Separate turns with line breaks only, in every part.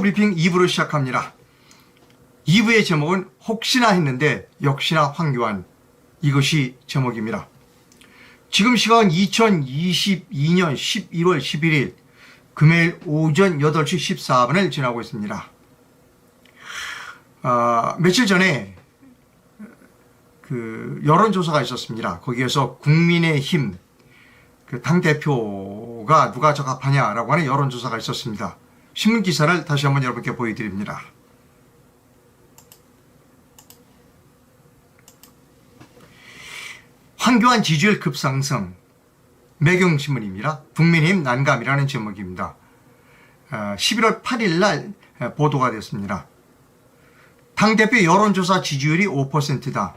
브리핑 2부를 시작합니다. 2부의 제목은 혹시나 했는데 역시나 황교안, 이것이 제목입니다. 지금 시각은 2022년 11월 11일 금요일 오전 8시 14분을 지나고 있습니다. 며칠 전에 그 여론조사가 있었습니다. 거기에서 국민의힘 그 당대표가 누가 적합하냐라고 하는 여론조사가 있었습니다. 신문기사를 다시 한번 여러분께 보여드립니다. 황교안 지지율 급상승, 매경신문입니다. 국민의힘 난감이라는 제목입니다. 11월 8일 날 보도가 됐습니다. 당대표 여론조사 지지율이 5%다.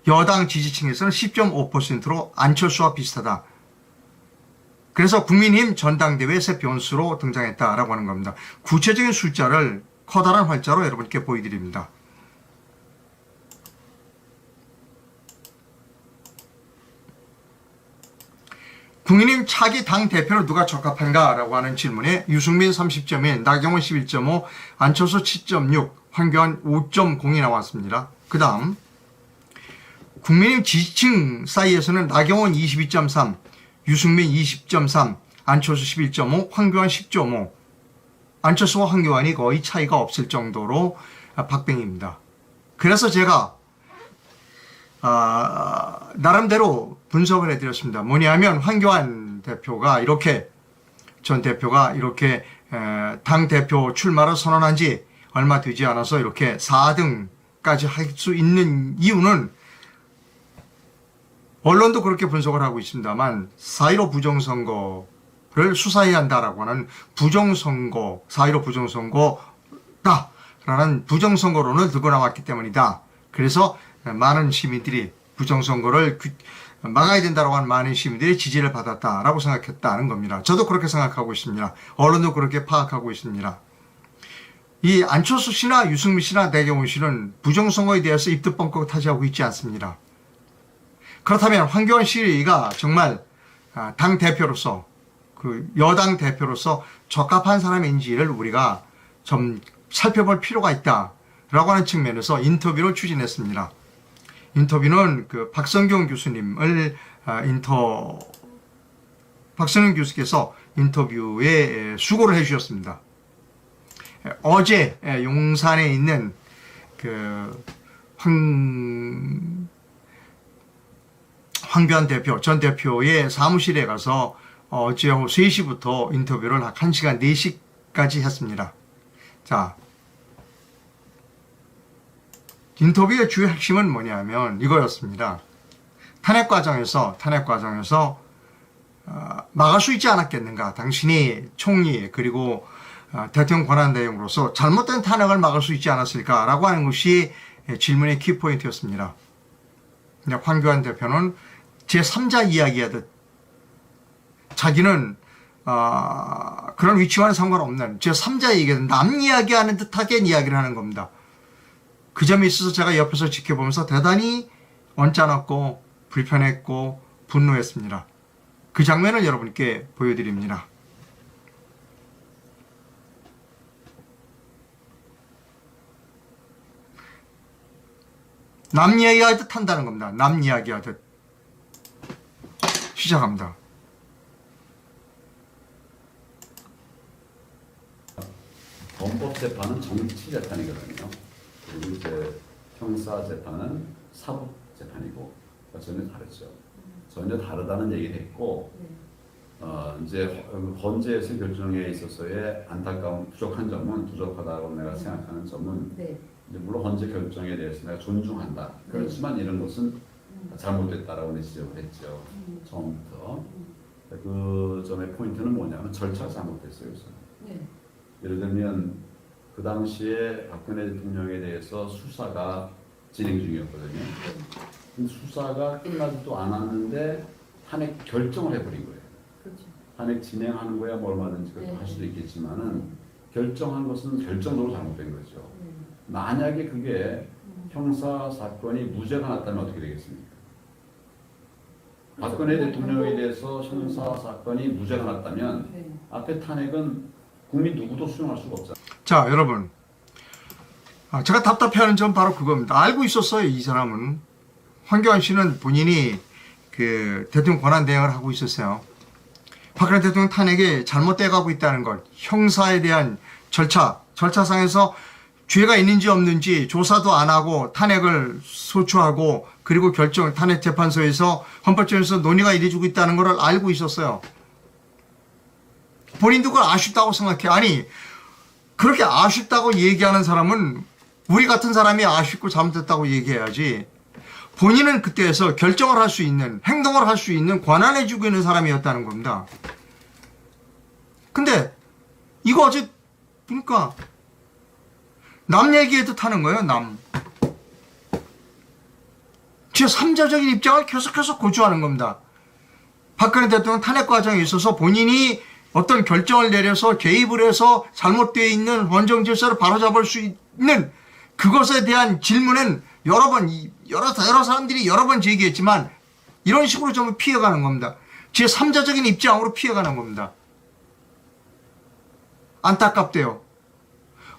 여당 지지층에서는 10.5%로 안철수와 비슷하다. 그래서 국민의힘 전당대회 새 변수로 등장했다라고 하는 겁니다. 구체적인 숫자를 커다란 활자로 여러분께 보여드립니다. 국민의힘 차기 당대표로 누가 적합한가라고 하는 질문에 유승민 30.1, 나경원 11.5, 안철수 7.6, 황교안 5.0이 나왔습니다. 그 다음 국민의힘 지지층 사이에서는 나경원 22.3, 유승민 20.3, 안철수 11.5, 황교안 10.5. 안철수와 황교안이 거의 차이가 없을 정도로 박빙입니다. 그래서 제가 나름대로 분석을 해드렸습니다. 뭐냐면 황교안 대표가 이렇게 전 대표가 이렇게 당대표 출마를 선언한 지 얼마 되지 않아서 이렇게 4등까지 할 수 있는 이유는 언론도 그렇게 분석을 하고 있습니다만 4.15 부정선거를 수사해야 한다라고 하는 부정선거, 4.15 부정선거다라는 부정선거론을 들고 나왔기 때문이다. 그래서 많은 시민들이 부정선거를 막아야 된다라고 하는 많은 시민들의 지지를 받았다라고 생각했다는 겁니다. 저도 그렇게 생각하고 있습니다. 언론도 그렇게 파악하고 있습니다. 이 안철수 씨나 유승민 씨나 나경원 씨는 부정선거에 대해서 입도 뻥끗 하지 있지 않습니다. 그렇다면 황교안 씨가 정말 당 대표로서 그 여당 대표로서 적합한 사람인지를 우리가 좀 살펴볼 필요가 있다라고 하는 측면에서 인터뷰를 추진했습니다. 인터뷰는 그 박성경 교수님을 박성경 교수께서 인터뷰에 수고를 해주셨습니다. 어제 용산에 있는 그 황교안 대표, 전 대표의 사무실에 가서 어제 오후 3시부터 인터뷰를 1시간 4시까지 했습니다. 자, 인터뷰의 주요 핵심은 뭐냐면 이거였습니다. 탄핵 과정에서 막을 수 있지 않았겠는가. 당신이 총리 그리고 대통령 권한대행으로서 잘못된 탄핵을 막을 수 있지 않았을까라고 하는 것이 질문의 키포인트였습니다. 황교안 대표는 제3자 이야기하듯 자기는 그런 위치와는 상관없는 제3자 얘기하듯 남 이야기하는 듯하게 이야기를 하는 겁니다. 그 점에 있어서 제가 옆에서 지켜보면서 대단히 언짢았고 불편했고 분노했습니다. 그 장면을 여러분께 보여드립니다. 남 이야기하듯 한다는 겁니다. 남 이야기하듯. 시작합니다.
헌법재판은 정치재판이거든요. 그리고 이제 형사재판은 사법재판이고 전혀 다르죠. 전혀 다르다는 얘기를 했고 이제 헌재에서 결정에 있어서의 안타까운 부족하다고 내가 생각하는 점은 이제 물론 헌재 결정에 대해서 내가 존중한다. 그렇지만 이런 것은 잘못됐다라고 지적을 했죠. 처음부터. 그 점의 포인트는 뭐냐면 절차가 잘못됐어요. 예를 들면 그 당시에 박근혜 대통령에 대해서 수사가 진행 중이었거든요. 수사가 끝나지도 않았는데 탄핵 결정을 해버린 거예요. 그렇죠. 탄핵 진행하는 거야 뭐 얼마든지 할 수도 있겠지만은 결정한 것은 결정적으로 잘못된 거죠. 만약에 그게 형사 사건이 무죄가 났다면 어떻게 되겠습니까? 박근혜 대통령에 대해서 형사 사건이 무죄가 났다면 앞에 탄핵은 국민 누구도 수용할 수가 없잖아요.
자, 여러분. 제가 답답해하는 점 바로 그겁니다. 알고 있었어요, 이 사람은. 황교안 씨는 본인이 그 대통령 권한대행을 하고 있었어요. 박근혜 대통령 탄핵에 잘못돼 가고 있다는 것, 형사에 대한 절차상에서 죄가 있는지 없는지 조사도 안 하고 탄핵을 소추하고 그리고 탄핵 재판소에서 헌법재판소에서 논의가 이루어지고 있다는 걸 알고 있었어요. 본인도 그걸 아쉽다고 생각해. 아니, 그렇게 아쉽다고 얘기하는 사람은 우리 같은 사람이 아쉽고 잘못됐다고 얘기해야지. 본인은 그때에서 결정을 할 수 있는, 행동을 할 수 있는 권한을 주고 있는 사람이었다는 겁니다. 근데 이거 어제 보니까 남 얘기해도 타는 거예요, 남. 제3자적인 입장을 계속해서 고주하는 겁니다. 박근혜 대통령 탄핵 과정에 있어서 본인이 어떤 결정을 내려서 개입을 해서 잘못되어 있는 헌정 질서를 바로잡을 수 있는 그것에 대한 질문은 여러 사람들이 여러 번 제기했지만 이런 식으로 좀 피해가는 겁니다. 제3자적인 입장으로 피해가는 겁니다. 안타깝대요.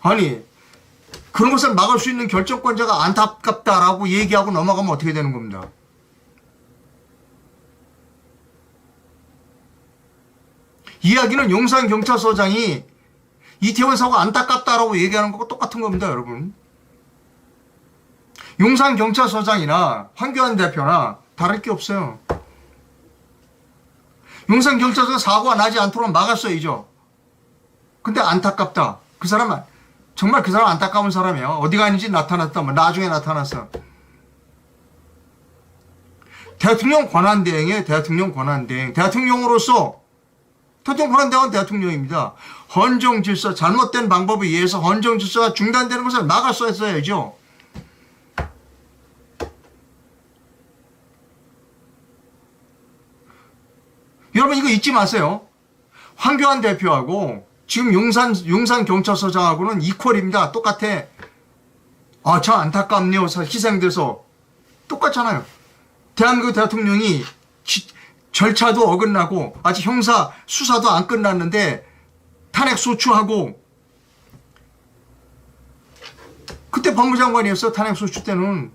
아니, 그런 것을 막을 수 있는 결정권자가 안타깝다라고 얘기하고 넘어가면 어떻게 되는 겁니다. 이야기는 용산경찰서장이 이태원 사고 안타깝다라고 얘기하는 것과 똑같은 겁니다, 여러분. 용산경찰서장이나 황교안 대표나 다를 게 없어요. 용산경찰서 사고가 나지 않도록 막았어야죠. 근데 안타깝다. 그 사람은 정말 그 사람 안타까운 사람이에요. 어디가 있는지 나타났다. 나중에 나타났어. 대통령 권한대행에 대통령 권한대행. 대통령으로서 대통령 권한대행은 대통령입니다. 헌정 질서, 잘못된 방법에 의해서 헌정 질서가 중단되는 것을 막았어야죠. 여러분 이거 잊지 마세요. 황교안 대표하고 지금 용산경찰서장하고는 이퀄입니다. 똑같아. 저 안타깝네요. 희생돼서. 똑같잖아요. 대한민국 대통령이 절차도 어긋나고 아직 형사 수사도 안 끝났는데 탄핵 소추하고 그때 법무장관이었어. 탄핵 소추 때는.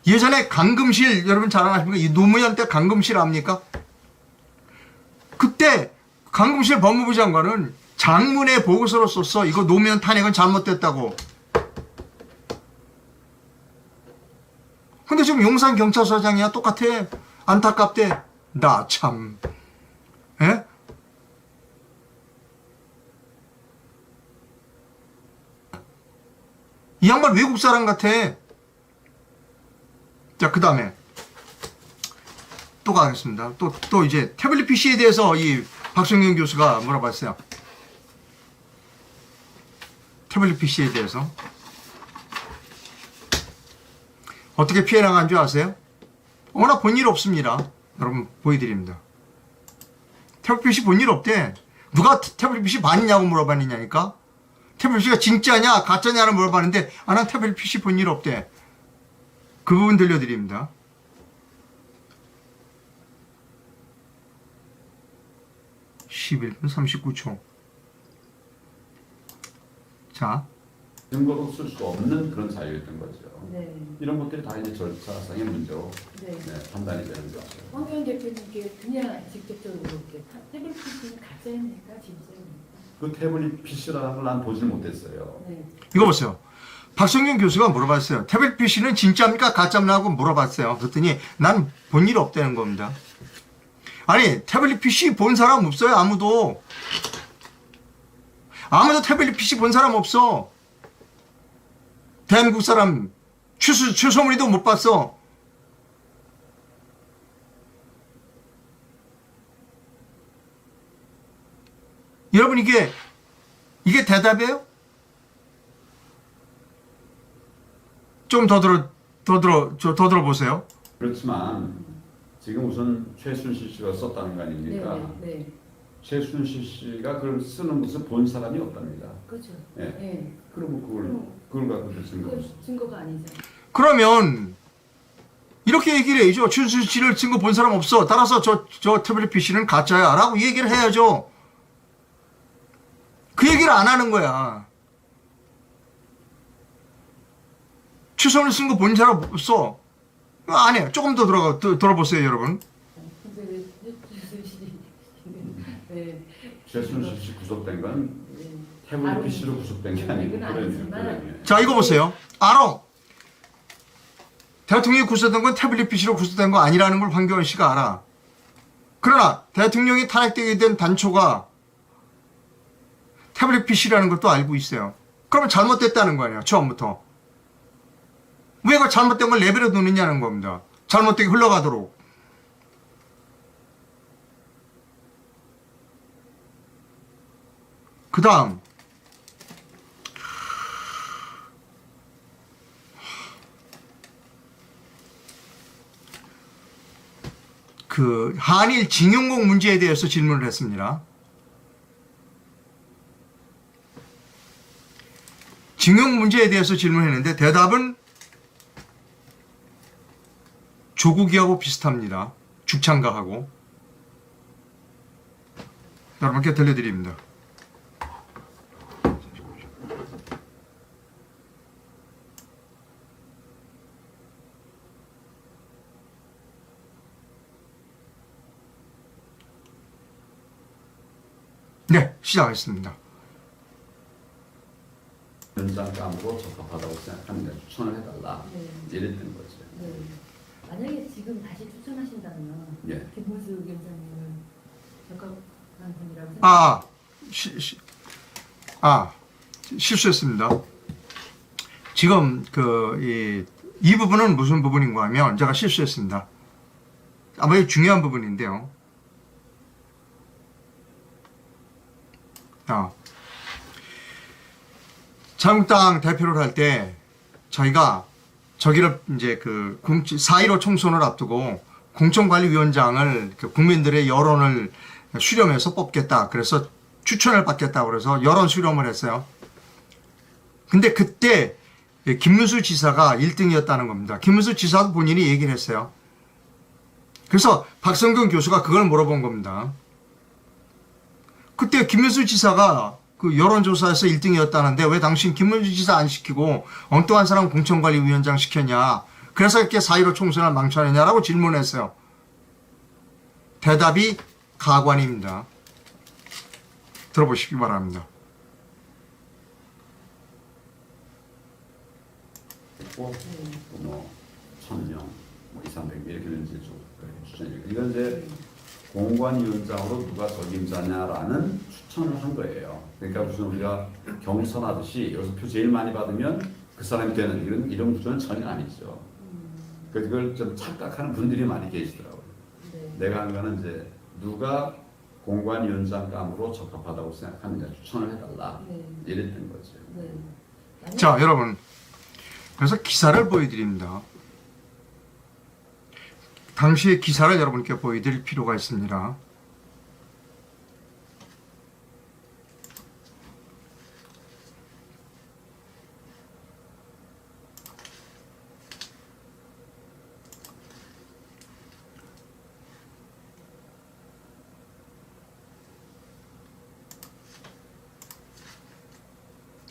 예전에 강금실 여러분 잘 아십니까? 이 노무현 때 강금실 압니까? 그때 강금실 법무부 장관은 장문의 보고서로 썼어. 이거 노무현 탄핵은 잘못됐다고. 근데 지금 용산경찰서장이야 똑같아. 안타깝대. 나 참. 에? 이 양반 외국 사람 같아. 자, 그 다음에 또 가겠습니다. 또 이제 태블릿 PC에 대해서 이 박성균 교수가 물어봤어요. 태블릿 PC에 대해서 어떻게 피해 나간 줄 아세요? 워낙 본 일 없습니다. 여러분 보여드립니다. 태블릿 PC 본 일 없대. 누가 태블릿 PC 봤냐고 물어봤느냐니까. 태블릿 PC가 진짜냐 가짜냐를 물어봤는데 난 태블릿 PC 본 일 없대. 그 부분 들려드립니다. (11분 39초) 자,
증거로 쓸 수 없는 그런 자유였던 거죠.
네.
이런 것들이 다 이제 절차상의 문제로
네.
판단이 되는 거죠.
황교안 대표님께 그냥 직접적으로 이렇게 태블릿 PC는 가짜입니까? 진짜입니까?
그 태블릿 PC라는 걸 난 보질 못했어요.
네.
이거 보세요. 박성균 교수가 물어봤어요. 태블릿 PC는 진짜입니까? 가짜입니까? 물어봤어요. 그랬더니 난 본 일 없다는 겁니다. 아니, 태블릿 PC 본 사람 없어요. 아무도 태블릿 PC 본 사람 없어. 대한민국 사람 최소문이도 못 봤어. 여러분 이게 대답이에요? 좀 더 들어보세요.
그렇지만 지금 우선 최순실 씨가 썼다는 거 아닙니까?
네.
최순실 씨가 그걸 쓰는 것을 본 사람이 없답니다.
그렇죠.
네.
네.
그러면 그걸 갖고 증거.
그 증거가 아니죠.
그러면 이렇게 얘기를 해야죠. 최순실을 증거 본 사람 없어. 따라서 저 태블릿 PC는 가짜야. 라고 얘기를 해야죠. 그 얘기를 안 하는 거야. 최순실 쓴 거 본 사람 없어. 안 해. 조금 더 들어보세요, 여러분.
근데 왜 최순실이 네.
최순실 씨 구속된 건
네.
태블릿 PC로 구속된 게 아니고
그건 아니지만
자, 이거 보세요. 알아. 대통령이 구속된 건 태블릿 PC로 구속된 거 아니라는 걸 황교안 씨가 알아. 그러나 대통령이 탄핵되게 된 단초가 태블릿 PC라는 것도 알고 있어요. 그러면 잘못됐다는 거 아니야, 처음부터. 왜 그 잘못된 걸 레벨에 두느냐는 겁니다. 잘못되게 흘러가도록. 그 다음 그 한일 징용공 문제에 대해서 질문을 했습니다. 징용 문제에 대해서 질문했는데 대답은 조국이하고 비슷합니다. 죽창가하고. 여러분께 들려드립니다. 네, 시작하겠습니다.
연장감으로 적합하다고 생각하는데 추천을 해달라.
네.
이랬던 거죠.
네. 만약에 지금 다시 추천하신다면
예.
김문수 위원장님을 적합한 분이라고
실수했습니다. 지금 이 부분은 무슨 부분인가 하면 제가 실수했습니다. 아마 중요한 부분인데요. 자유한국당 대표를 할 때 저희가 저기를 이제 4.15 총선을 앞두고 공천관리위원장을 국민들의 여론을 수렴해서 뽑겠다. 그래서 추천을 받겠다. 그래서 여론 수렴을 했어요. 근데 그때 김문수 지사가 1등이었다는 겁니다. 김문수 지사도 본인이 얘기를 했어요. 그래서 박성균 교수가 그걸 물어본 겁니다. 그때 김문수 지사가 그 여론조사에서 1등이었다는데 왜 당신 김문수 지사 안 시키고 엉뚱한 사람 공천관리위원장 시켰냐. 그래서 이렇게 4.15 총선을 망쳐내냐라고 질문했어요. 대답이 가관입니다. 들어보시기 바랍니다.
뭐 1,000명, 200, 300명 이렇게 되는지 좀 추천이. 이건 이제 공관위원장으로 누가 적임자냐라는 추천을 한 거예요. 그러니까 무슨 우리가 경선하듯이 여기서 표 제일 많이 받으면 그 사람이 되는 이런 구조는 전혀 아니죠. 그걸 좀 착각하는 분들이 많이 계시더라고요.
네.
내가 한 거는 이제 누가 공관위원장감으로 적합하다고 생각하느냐 추천을 해달라.
네.
이랬던 거죠.
네.
자, 여러분. 그래서 기사를 보여드립니다. 당시의 기사를 여러분께 보여드릴 필요가 있습니다.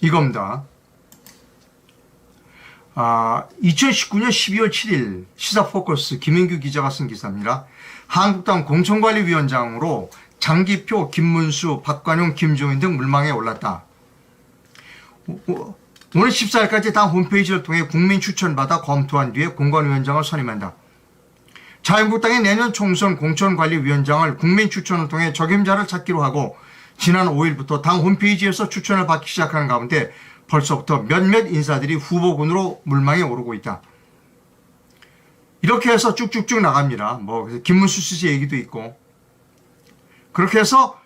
이겁니다. 2019년 12월 7일 시사포커스 김인규 기자가 쓴 기사입니다. 한국당 공천관리위원장으로 장기표, 김문수, 박관용, 김종인 등 물망에 올랐다. 오늘 14일까지 당 홈페이지를 통해 국민 추천받아 검토한 뒤에 공관위원장을 선임한다. 자유한국당의 내년 총선 공천관리위원장을 국민 추천을 통해 적임자를 찾기로 하고 지난 5일부터 당 홈페이지에서 추천을 받기 시작하는 가운데 벌써부터 몇몇 인사들이 후보군으로 물망에 오르고 있다. 이렇게 해서 쭉쭉쭉 나갑니다. 김문수 씨 얘기도 있고. 그렇게 해서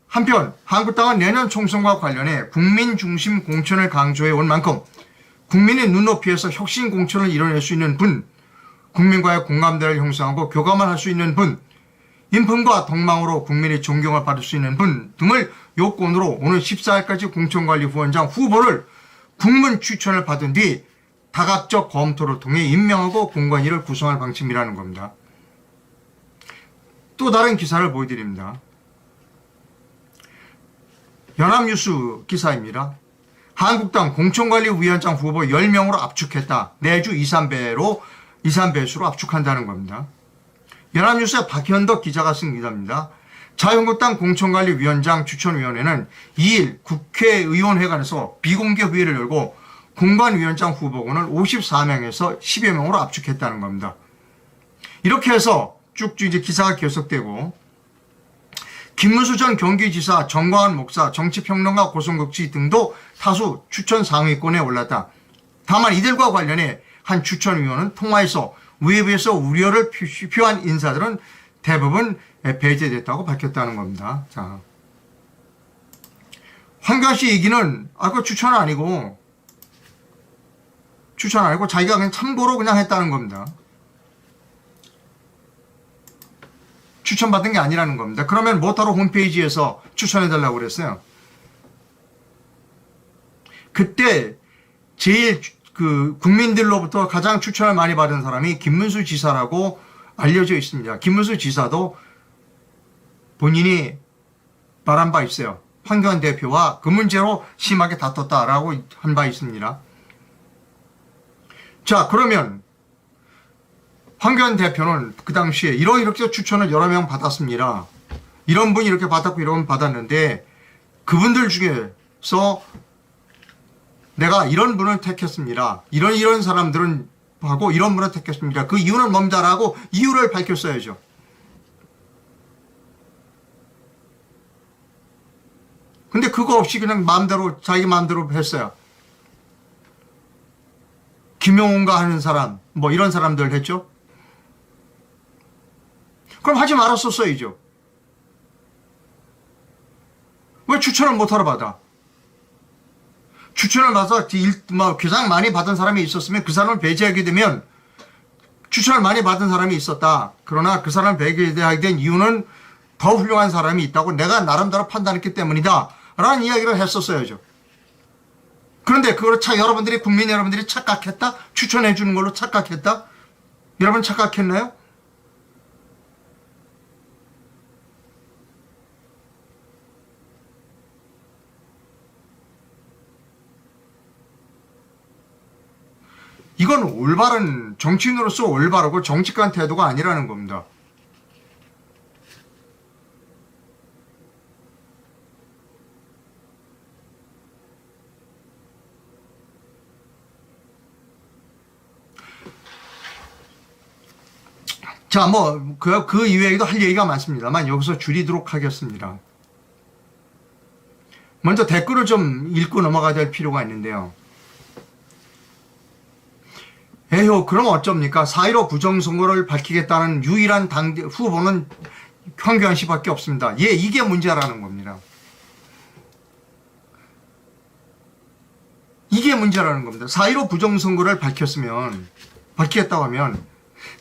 한편 한국당은 내년 총선과 관련해 국민 중심 공천을 강조해 온 만큼 국민의 눈높이에서 혁신 공천을 이뤄낼 수 있는 분, 국민과의 공감대를 형성하고 교감을 할 수 있는 분, 인품과 덕망으로 국민의 존경을 받을 수 있는 분 등을 요건으로 오늘 14일까지 공천관리위원장 후보를 국문 추천을 받은 뒤 다각적 검토를 통해 임명하고 공관위를 구성할 방침이라는 겁니다. 또 다른 기사를 보여드립니다. 연합뉴스 기사입니다. 한국당 공천관리위원장 후보 10명으로 압축했다. 내주 2, 3배수로 압축한다는 겁니다. 연합뉴스의 박현덕 기자가 쓴 기사입니다. 자유한국당 공천관리위원장 추천위원회는 2일 국회의원회관에서 비공개 회의를 열고 공관위원장 후보군을 54명에서 10여 명으로 압축했다는 겁니다. 이렇게 해서 쭉쭉 이제 기사가 계속되고 김문수 전 경기지사, 정광환 목사, 정치평론가 고성국지 등도 다수 추천 상위권에 올랐다. 다만 이들과 관련해 한 추천위원은 통화에서 외부에서 우려를 표한 인사들은 대부분 배제됐다고 밝혔다는 겁니다. 자, 황교안 씨 얘기는 그거 추천 아니고 자기가 그냥 참고로 그냥 했다는 겁니다. 추천받은 게 아니라는 겁니다. 그러면 뭐하러 홈페이지에서 추천해달라고 그랬어요? 그때 제일 국민들로부터 가장 추천을 많이 받은 사람이 김문수 지사라고 알려져 있습니다. 김문수 지사도 본인이 말한 바 있어요. 황교안 대표와 그 문제로 심하게 다퉜다라고 한 바 있습니다. 자, 그러면 황교안 대표는 그 당시에 이렇게 추천을 여러 명 받았습니다. 이런 분이 이렇게 받았고 이런 분 받았는데 그분들 중에서 내가 이런 분을 택했습니다. 이런 사람들은 하고 이런 분을 택했습니다. 그 이유는 뭡니다라고 이유를 밝혔어야죠. 근데 그거 없이 그냥 자기 마음대로 했어요. 김용훈가 하는 사람, 뭐 이런 사람들 했죠. 그럼 하지 말았었어야죠. 왜 추천을 못하러 받아? 추천을 받아서 가장 많이 받은 사람이 있었으면 그 사람을 배제하게 되면 추천을 많이 받은 사람이 있었다. 그러나 그 사람을 배제하게 된 이유는 더 훌륭한 사람이 있다고 내가 나름대로 판단했기 때문이다. 라는 이야기를 했었어야죠. 그런데 그걸 국민 여러분들이 착각했다? 추천해 주는 걸로 착각했다? 여러분 착각했나요? 이건 정치인으로서 올바르고 정직한 태도가 아니라는 겁니다. 자, 그 이외에도 할 얘기가 많습니다만 여기서 줄이도록 하겠습니다. 먼저 댓글을 좀 읽고 넘어가야 될 필요가 있는데요. 에휴, 그럼 어쩝니까? 4.15 부정선거를 밝히겠다는 유일한 후보는 황교안 씨밖에 없습니다. 이게 문제라는 겁니다. 이게 문제라는 겁니다. 4.15 부정선거를 밝히겠다고 하면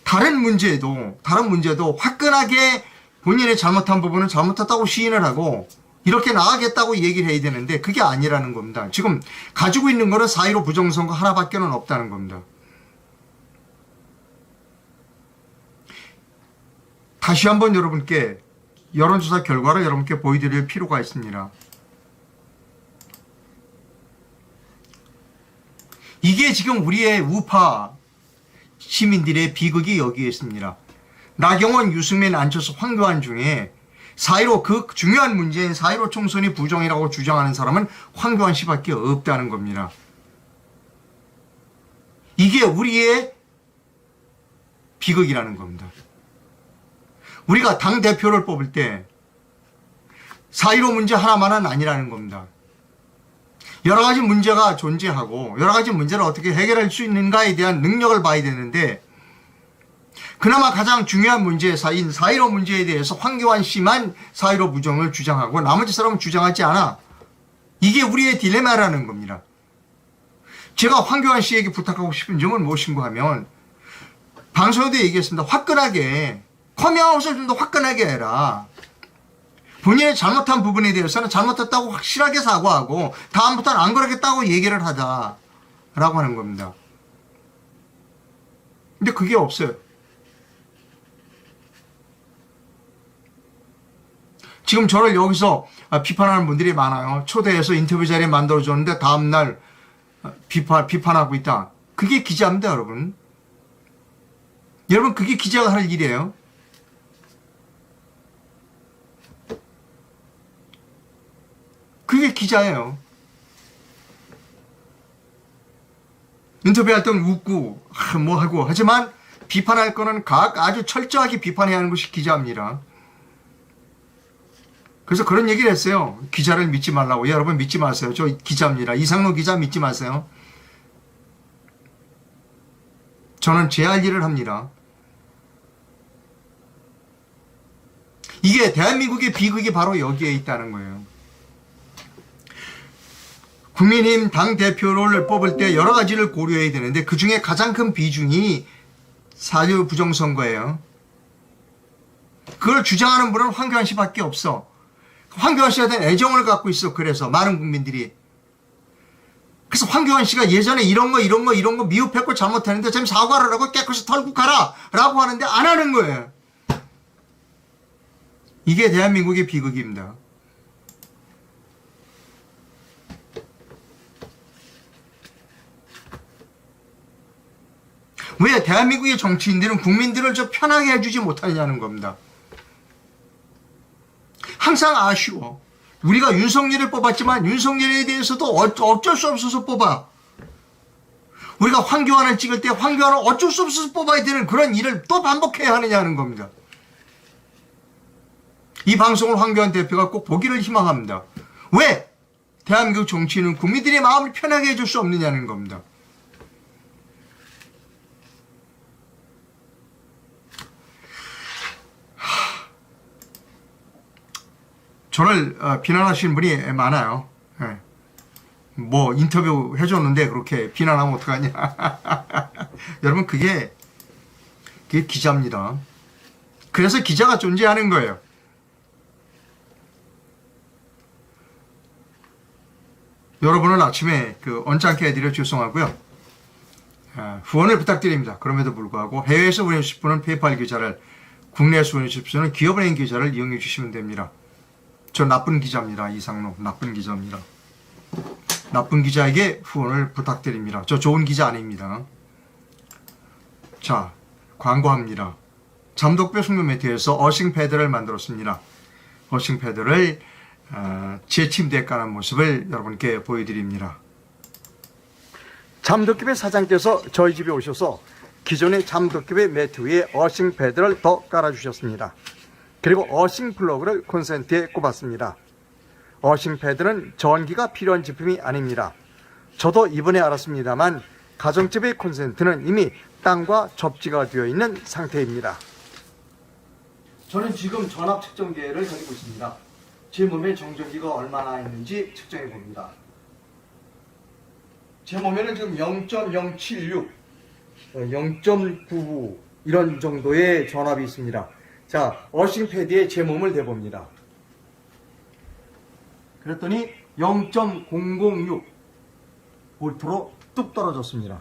다른 문제도 화끈하게 본인의 잘못한 부분은 잘못했다고 시인을 하고 이렇게 나가겠다고 얘기를 해야 되는데 그게 아니라는 겁니다. 지금 가지고 있는 거는 4.15 부정선거 하나밖에는 없다는 겁니다. 다시 한번 여러분께 여론조사 결과를 여러분께 보여드릴 필요가 있습니다. 이게 지금 우리의 우파 시민들의 비극이 여기에 있습니다. 나경원, 유승민, 안철수, 황교안 중에 4.15 그 중요한 문제인 4.15 총선이 부정이라고 주장하는 사람은 황교안 씨밖에 없다는 겁니다. 이게 우리의 비극이라는 겁니다. 우리가 당대표를 뽑을 때 4.15 문제 하나만은 아니라는 겁니다. 여러 가지 문제가 존재하고 여러 가지 문제를 어떻게 해결할 수 있는가에 대한 능력을 봐야 되는데 그나마 가장 중요한 문제인 4.15 문제에 대해서 황교안 씨만 4.15 부정을 주장하고 나머지 사람은 주장하지 않아. 이게 우리의 딜레마라는 겁니다. 제가 황교안 씨에게 부탁하고 싶은 점은 무엇인가 하면 방송에도 얘기했습니다. 화끈하게 커밍아웃을 좀 더 화끈하게 해라. 본인의 잘못한 부분에 대해서는 잘못했다고 확실하게 사과하고 다음부터는 안 그러겠다고 얘기를 하자 라고 하는 겁니다. 근데 그게 없어요. 지금 저를 여기서 비판하는 분들이 많아요. 초대해서 인터뷰 자리 만들어줬는데 다음날 비판하고 있다. 그게 기자입니다, 여러분. 여러분, 그게 기자가 할 일이에요. 그게 기자예요. 인터뷰할 때는 웃고 뭐 하고 하지만 비판할 거는 아주 철저하게 비판해야 하는 것이 기자입니다. 그래서 그런 얘기를 했어요. 기자를 믿지 말라고. 여러분 믿지 마세요. 저 기자입니다. 이상로 기자 믿지 마세요. 저는 제 할 일을 합니다. 이게 대한민국의 비극이 바로 여기에 있다는 거예요. 국민의힘 당대표를 뽑을 때 여러 가지를 고려해야 되는데 그 중에 가장 큰 비중이 4.25 부정선거예요. 그걸 주장하는 분은 황교안 씨밖에 없어. 황교안 씨에 대한 애정을 갖고 있어. 그래서 많은 국민들이. 그래서 황교안 씨가 예전에 이런 거 미흡했고 잘못했는데 지금 사과를 하고 깨끗이 털고 가라 라고 하는데 안 하는 거예요. 이게 대한민국의 비극입니다. 왜 대한민국의 정치인들은 국민들을 좀 편하게 해주지 못하느냐는 겁니다. 항상 아쉬워. 우리가 윤석열을 뽑았지만 윤석열에 대해서도 어쩔 수 없어서 뽑아. 우리가 황교안을 찍을 때 황교안을 어쩔 수 없어서 뽑아야 되는 그런 일을 또 반복해야 하느냐는 겁니다. 이 방송을 황교안 대표가 꼭 보기를 희망합니다. 왜 대한민국 정치인은 국민들의 마음을 편하게 해줄 수 없느냐는 겁니다. 저를 비난하시는 분이 많아요. 네. 뭐 인터뷰 해줬는데 그렇게 비난하면 어떡하냐. 여러분 그게 기자입니다. 그래서 기자가 존재하는 거예요. 여러분은 아침에 언짢게 해드려 죄송하고요. 후원을 부탁드립니다. 그럼에도 불구하고 해외에서 보내주실 분은 페이팔 계좌를, 국내에서 보내주실 분은 기업은행 계좌를 이용해 주시면 됩니다. 저 나쁜 기자입니다. 이상로 나쁜 기자입니다. 나쁜 기자에게 후원을 부탁드립니다. 저 좋은 기자 아닙니다. 자, 광고합니다. 잠독배 숙면 매트에서 어싱 패드를 만들었습니다. 어싱 패드를 제 침대에 까는 모습을 여러분께 보여드립니다. 잠독급의 사장께서 저희 집에 오셔서 기존의 잠독급의 매트 위에 어싱 패드를 더 깔아주셨습니다. 그리고 어싱 플러그를 콘센트에 꼽았습니다. 어싱 패드는 전기가 필요한 제품이 아닙니다. 저도 이번에 알았습니다만 가정집의 콘센트는 이미 땅과 접지가 되어 있는 상태입니다. 저는 지금 전압 측정기를 가지고 있습니다. 제 몸에 정전기가 얼마나 있는지 측정해 봅니다. 제 몸에는 지금 0.076, 0.99 이런 정도의 전압이 있습니다. 자, 어싱 패드에 제 몸을 대봅니다. 그랬더니 0.006 볼트로 뚝 떨어졌습니다.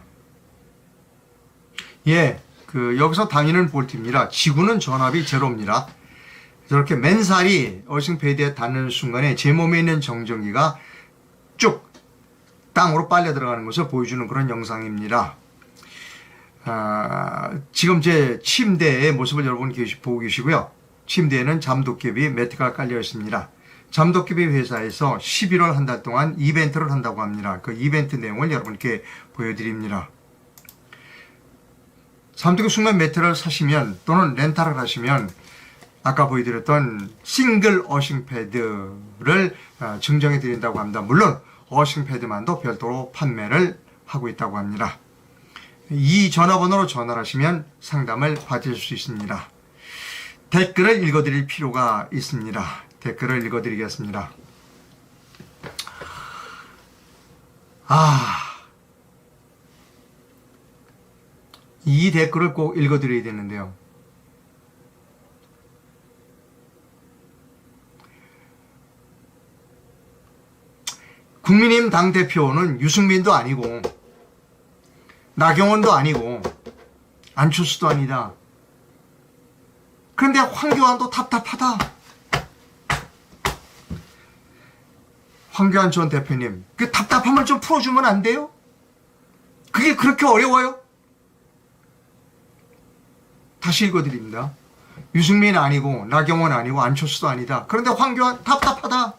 예, 여기서 다니는 볼트입니다. 지구는 전압이 제로입니다. 저렇게 맨살이 어싱 패드에 닿는 순간에 제 몸에 있는 정전기가 쭉 땅으로 빨려 들어가는 것을 보여주는 그런 영상입니다. 지금 제 침대의 모습을 여러분 보고 계시고요. 침대에는 잠도깨비 매트가 깔려 있습니다. 잠도깨비 회사에서 11월 한 달 동안 이벤트를 한다고 합니다. 그 이벤트 내용을 여러분께 보여드립니다. 잠도깨비 숙면 매트를 사시면 또는 렌탈을 하시면 아까 보여드렸던 싱글 어싱 패드를 증정해 드린다고 합니다. 물론 어싱 패드만도 별도로 판매를 하고 있다고 합니다. 이 전화번호로 전화를 하시면 상담을 받을 수 있습니다. 댓글을 읽어드릴 필요가 있습니다. 댓글을 읽어드리겠습니다. 이 댓글을 꼭 읽어드려야 되는데요. 국민의힘 당대표는 유승민도 아니고 나경원도 아니고 안철수도 아니다. 그런데 황교안도 답답하다. 황교안 전 대표님, 그 답답함을 좀 풀어주면 안 돼요? 그게 그렇게 어려워요? 다시 읽어드립니다. 유승민 아니고 나경원 아니고 안철수도 아니다. 그런데 황교안 답답하다.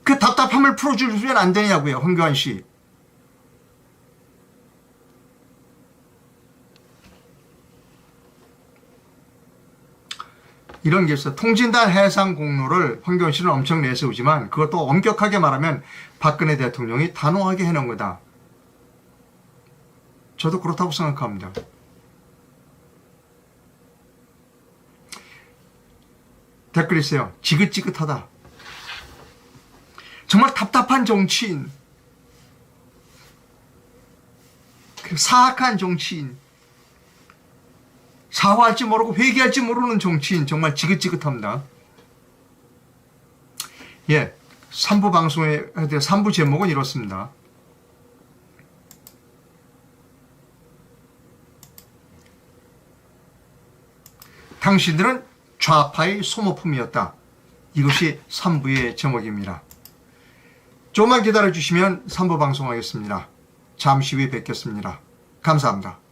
그 답답함을 풀어주면 안 되냐고요, 황교안 씨. 이런 게 있어요. 통진달 해상 공로를 황교안 씨는 엄청 내세우지만 그것도 엄격하게 말하면 박근혜 대통령이 단호하게 해놓은 거다. 저도 그렇다고 생각합니다. 댓글 있어요. 지긋지긋하다. 정말 답답한 정치인. 사악한 정치인. 사과할지 모르고 회개할지 모르는 정치인. 정말 지긋지긋합니다. 예, 3부 방송의 3부 제목은 이렇습니다. 당신들은 좌파의 소모품이었다. 이것이 3부의 제목입니다. 조금만 기다려주시면 3부 방송하겠습니다. 잠시 후에 뵙겠습니다. 감사합니다.